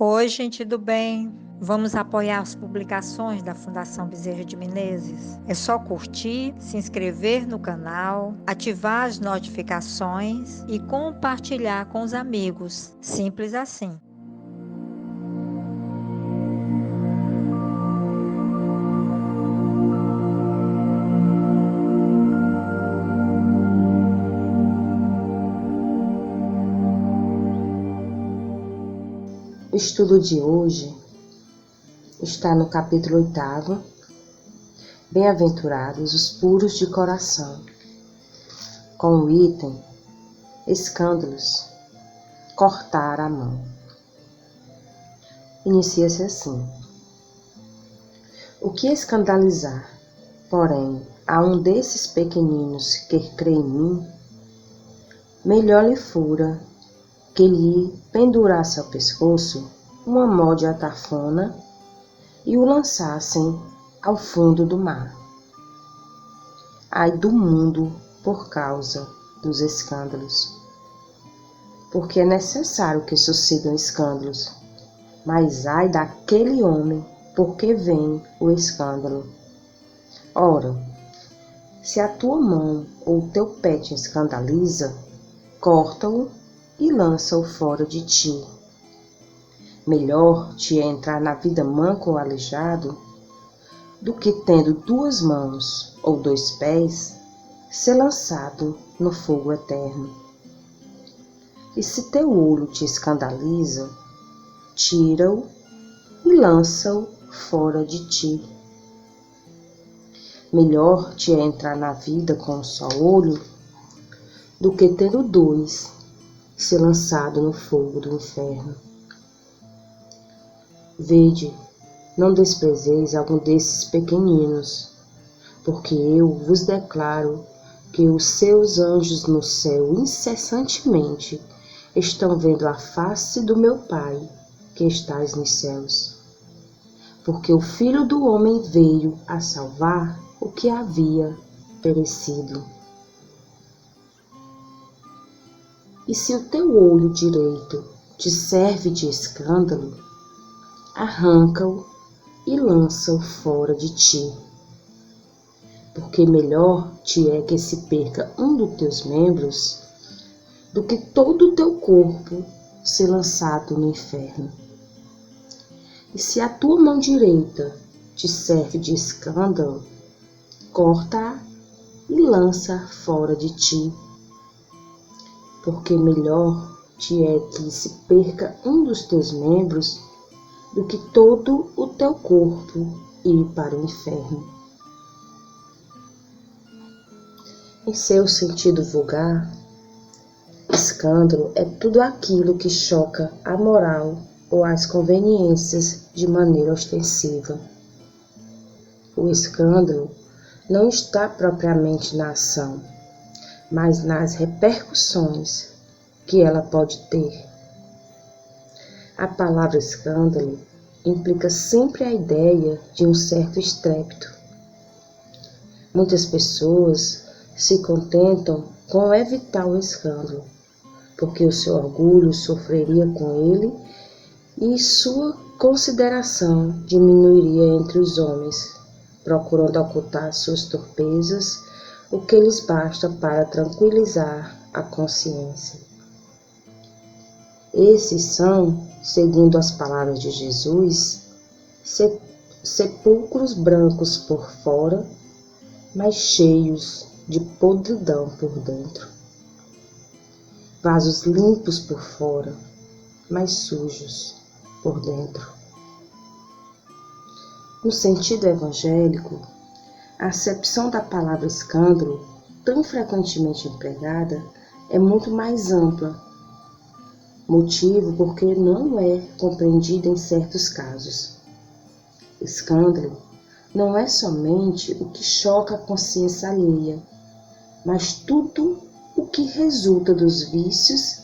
Oi, gente do bem. Vamos apoiar as publicações da Fundação Bezerra de Menezes? É só curtir, se inscrever no canal, ativar as notificações e compartilhar com os amigos. Simples assim. O estudo de hoje está no capítulo 8º, Bem-aventurados os puros de coração, com o item Escândalos, cortar a mão. Inicia-se assim: o que escandalizar, porém, a um desses pequeninos que crê em mim, melhor lhe fora que lhe pendurasse ao pescoço uma mó de atafona e o lançassem ao fundo do mar. Ai do mundo por causa dos escândalos. Porque é necessário que sucedam escândalos, mas ai daquele homem porque vem o escândalo. Ora, se a tua mão ou o teu pé te escandaliza, corta-o e lança-o fora de ti. Melhor te é entrar na vida manco ou aleijado, do que tendo 2 mãos ou 2 pés, ser lançado no fogo eterno. E se teu olho te escandaliza, tira-o e lança-o fora de ti. Melhor te é entrar na vida com um só olho, do que tendo 2, ser lançado no fogo do inferno. Vede, não desprezeis algum desses pequeninos, porque eu vos declaro que os seus anjos no céu incessantemente estão vendo a face do meu Pai que estás nos céus. Porque o Filho do Homem veio a salvar o que havia perecido. E se o teu olho direito te serve de escândalo, arranca-o e lança-o fora de ti. Porque melhor te é que se perca um dos teus membros, do que todo o teu corpo ser lançado no inferno. E se a tua mão direita te serve de escândalo, corta-a e lança fora de ti. Porque melhor te é que se perca um dos teus membros, do que todo o teu corpo ir para o inferno. Em seu sentido vulgar, escândalo é tudo aquilo que choca a moral ou as conveniências de maneira ostensiva. O escândalo não está propriamente na ação, mas nas repercussões que ela pode ter. A palavra escândalo implica sempre a ideia de um certo estrépito. Muitas pessoas se contentam com evitar o escândalo, porque o seu orgulho sofreria com ele e sua consideração diminuiria entre os homens, procurando ocultar suas torpezas, o que lhes basta para tranquilizar a consciência. Esses são, segundo as palavras de Jesus, sepulcros brancos por fora, mas cheios de podridão por dentro. Vasos limpos por fora, mas sujos por dentro. No sentido evangélico, a acepção da palavra escândalo, tão frequentemente empregada, é muito mais ampla, motivo porque não é compreendida em certos casos. Escândalo não é somente o que choca a consciência alheia, mas tudo o que resulta dos vícios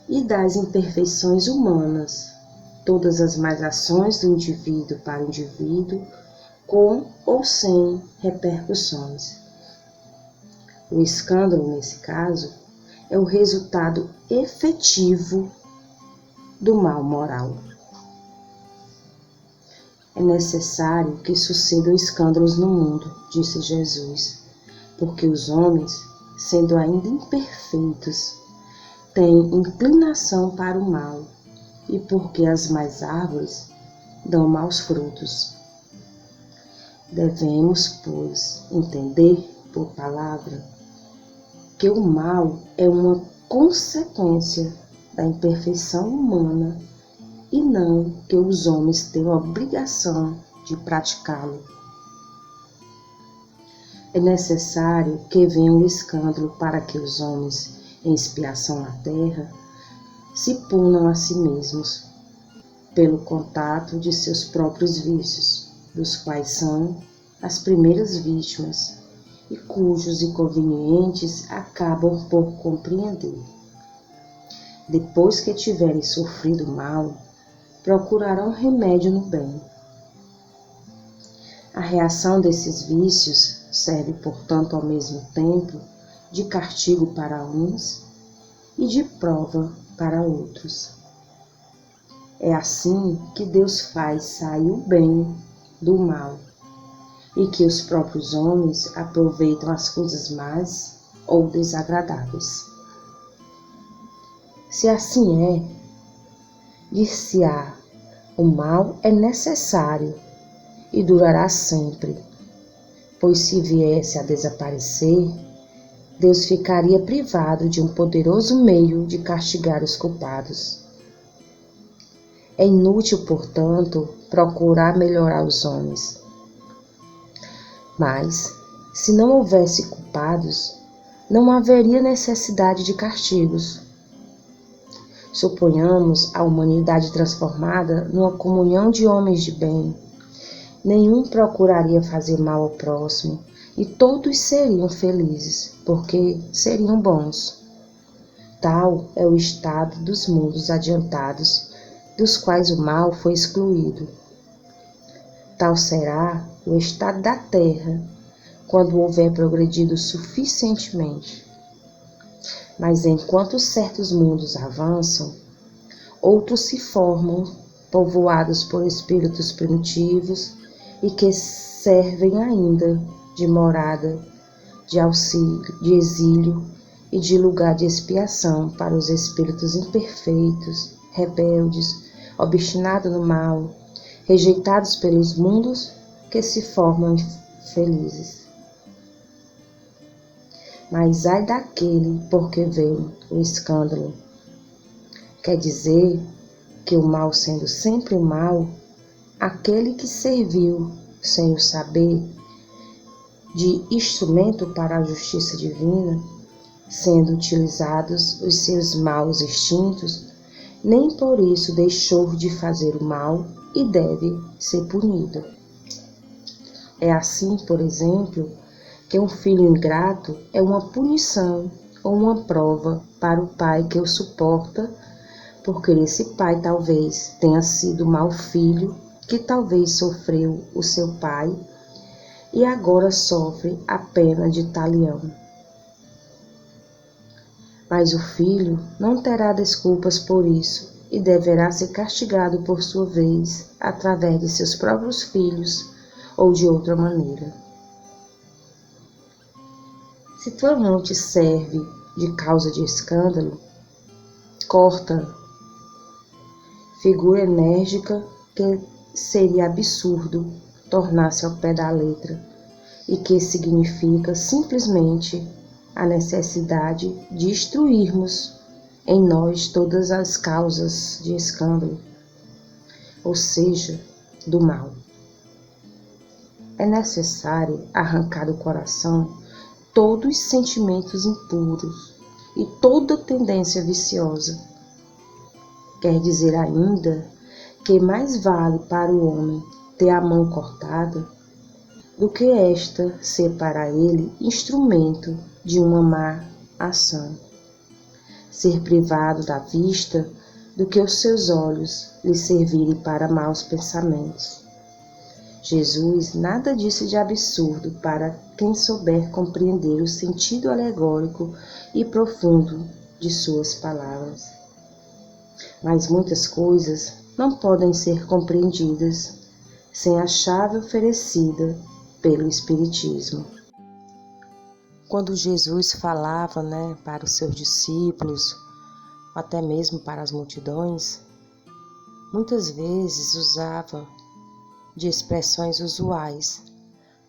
e das imperfeições humanas, todas as más ações do indivíduo para o indivíduo, com ou sem repercussões. O escândalo, nesse caso, é o resultado efetivo do mal moral. É necessário que sucedam escândalos no mundo, disse Jesus, porque os homens, sendo ainda imperfeitos, têm inclinação para o mal, e porque as más árvores dão maus frutos. Devemos, pois, entender por palavra que o mal é uma consequência da imperfeição humana e não que os homens têm a obrigação de praticá-lo. É necessário que venha o escândalo para que os homens, em expiação na terra, se punam a si mesmos, pelo contato de seus próprios vícios, dos quais são as primeiras vítimas e cujos inconvenientes acabam por compreender. Depois que tiverem sofrido mal, procurarão remédio no bem. A reação desses vícios serve, portanto, ao mesmo tempo de castigo para uns e de prova para outros. É assim que Deus faz sair o bem do mal e que os próprios homens aproveitam as coisas más ou desagradáveis. Se assim é, dir-se-á, o mal é necessário e durará sempre, pois se viesse a desaparecer, Deus ficaria privado de um poderoso meio de castigar os culpados. É inútil, portanto, procurar melhorar os homens. Mas, se não houvesse culpados, não haveria necessidade de castigos. Suponhamos a humanidade transformada numa comunhão de homens de bem. Nenhum procuraria fazer mal ao próximo e todos seriam felizes, porque seriam bons. Tal é o estado dos mundos adiantados, dos quais o mal foi excluído. Tal será o estado da terra, quando houver progredido suficientemente. Mas enquanto certos mundos avançam, outros se formam, povoados por espíritos primitivos e que servem ainda de morada, de auxílio, de exílio e de lugar de expiação para os espíritos imperfeitos, rebeldes, obstinados no mal, rejeitados pelos mundos que se formam felizes. Mas ai daquele por que vem o escândalo. Quer dizer que o mal sendo sempre o mal, aquele que serviu, sem o saber, de instrumento para a justiça divina, sendo utilizados os seus maus instintos, nem por isso deixou de fazer o mal e deve ser punido. É assim, por exemplo, que um filho ingrato é uma punição ou uma prova para o pai que o suporta, porque esse pai talvez tenha sido mau filho, que talvez sofreu o seu pai e agora sofre a pena de talião. Mas o filho não terá desculpas por isso e deverá ser castigado por sua vez, através de seus próprios filhos ou de outra maneira. Se tua mão te serve de causa de escândalo, corta. Figura enérgica que seria absurdo tornar-se ao pé da letra e que significa simplesmente a necessidade de instruirmos em nós todas as causas de escândalo, ou seja, do mal. É necessário arrancar do coração todos os sentimentos impuros e toda tendência viciosa. Quer dizer ainda que mais vale para o homem ter a mão cortada do que esta ser para ele instrumento de uma má ação. Ser privado da vista do que os seus olhos lhe servirem para maus pensamentos. Jesus nada disse de absurdo para quem souber compreender o sentido alegórico e profundo de suas palavras. Mas muitas coisas não podem ser compreendidas sem a chave oferecida pelo Espiritismo. Quando Jesus falava, para os seus discípulos, até mesmo para as multidões, muitas vezes usava de expressões usuais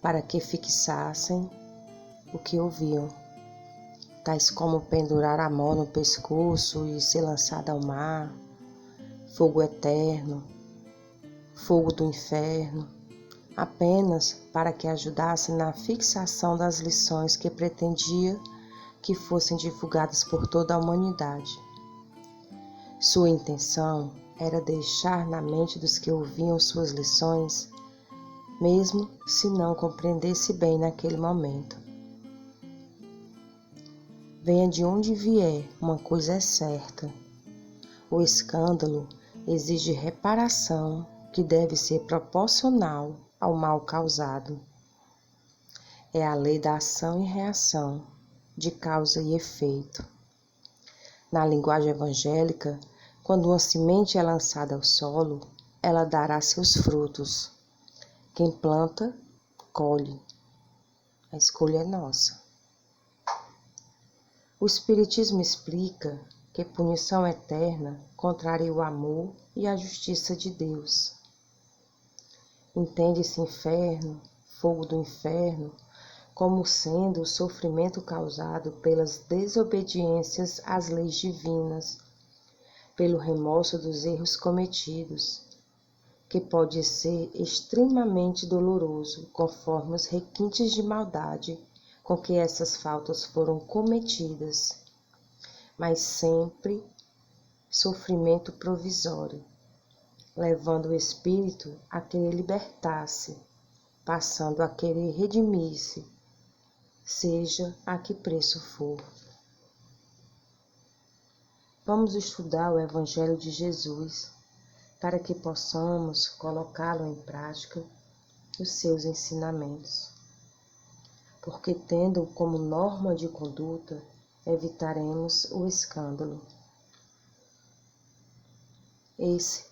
para que fixassem o que ouviam, tais como pendurar a mão no pescoço e ser lançada ao mar, fogo eterno, fogo do inferno, apenas para que ajudasse na fixação das lições que pretendia que fossem divulgadas por toda a humanidade. Sua intenção era deixar na mente dos que ouviam suas lições, mesmo se não compreendesse bem naquele momento. Venha de onde vier, uma coisa é certa: o escândalo exige reparação que deve ser proporcional ao mal causado. É a lei da ação e reação, de causa e efeito. Na linguagem evangélica, quando uma semente é lançada ao solo, ela dará seus frutos. Quem planta, colhe. A escolha é nossa. O Espiritismo explica que punição eterna contraria o amor e a justiça de Deus. Entende-se inferno, fogo do inferno, como sendo o sofrimento causado pelas desobediências às leis divinas, pelo remorso dos erros cometidos, que pode ser extremamente doloroso conforme os requintes de maldade com que essas faltas foram cometidas, mas sempre sofrimento provisório, levando o espírito a querer libertar-se, passando a querer redimir-se, seja a que preço for. Vamos estudar o Evangelho de Jesus para que possamos colocá-lo em prática, os seus ensinamentos. Porque tendo como norma de conduta, evitaremos o escândalo. Esse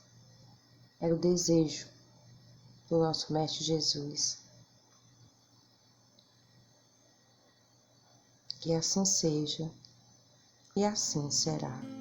era o desejo do nosso Mestre Jesus. Que assim seja e assim será.